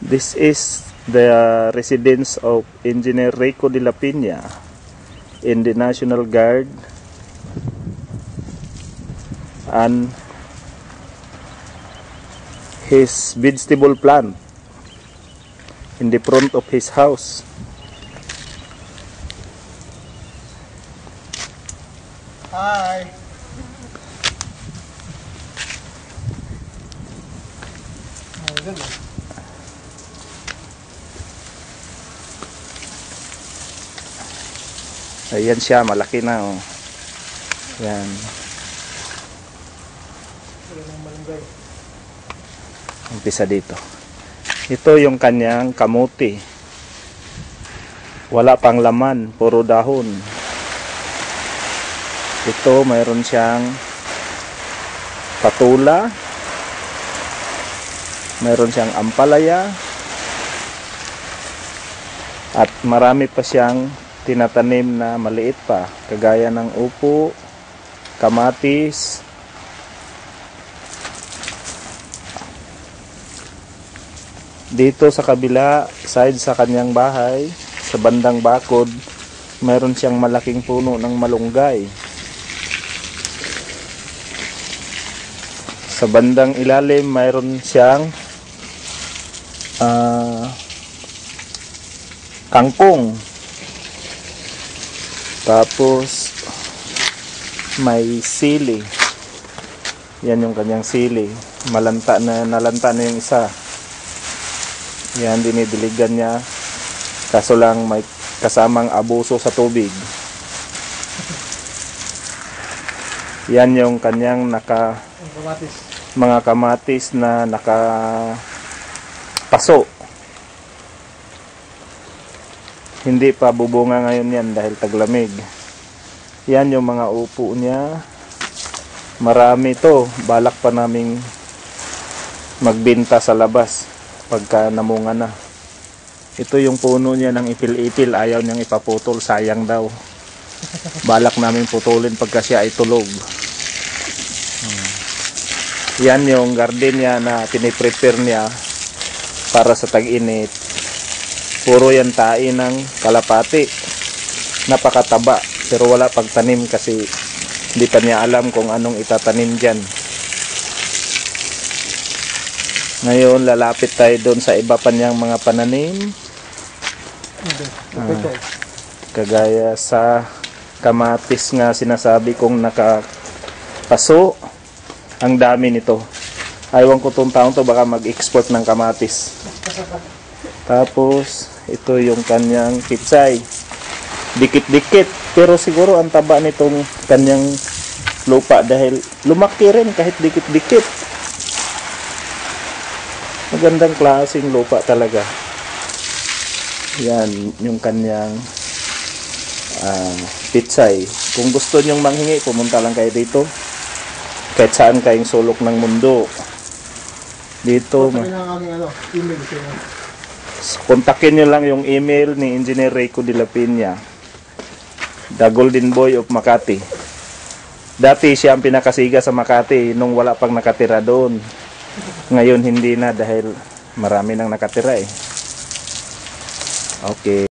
This is the residence of Engineer Rico de la Pina in the National Guard, and his vegetable plant in the front of his house. Hi. Ayan siya, malaki na oh. Yan. Umpisa dito. Ito yung kanyang kamuti. Wala pang laman, puro dahon. Ito mayroon siyang patula. Mayroon siyang ampalaya. At marami pa siyang tinatanim na maliit pa, kagaya ng upo, kamatis. Dito sa kabila side sa kanyang bahay, sa bandang bakod, mayroon siyang malaking puno ng malunggay. Sa bandang ilalim mayroon siyang kangkong. Tapos may sili. Yan yung kanyang sili. Nalanta na yung isa. Yan, dinidiligan niya. Kaso lang may kasamang abuso sa tubig. Yan yung kanyang mga kamatis na nakapaso. Hindi pa bubunga ngayon yan dahil taglamig. Yan yung mga upo niya. Marami to. Balak pa naming magbenta sa labas pagka namunga na. Ito yung puno niya ng ipil-ipil. Ayaw niyang ipaputol. Sayang daw. Balak namin putulin pagka siya ay tulog. Yan yung garden niya na piniprepare niya para sa tag-init. Puro yan tae ng kalapati. Napakataba. Pero wala pagtanim kasi hindi pa niya alam kung anong itatanim dyan. Ngayon lalapit tayo doon sa iba pa niyang mga pananim. Kagaya sa kamatis nga sinasabi kong nakapaso. Ang dami nito. Aywan ko itong taon to baka mag-export ng kamatis. Tapos ito yung kanyang pitsay. Dikit-dikit. Pero siguro ang taba nitong kanyang lupa dahil lumaki rin kahit dikit-dikit. Magandang klaseng lupa talaga. Yan yung kanyang pitsay. Kung gusto nyong manghingi, pumunta lang kayo dito. Kahit saan kayong sulok ng mundo. Dito. Kontakin nyo lang yung email ni Engineer Rico de la Pina, the Golden Boy of Makati. Dati siya ang pinakasiga sa Makati nung wala pang nakatira doon. Ngayon hindi na dahil marami nang nakatira eh. Okay.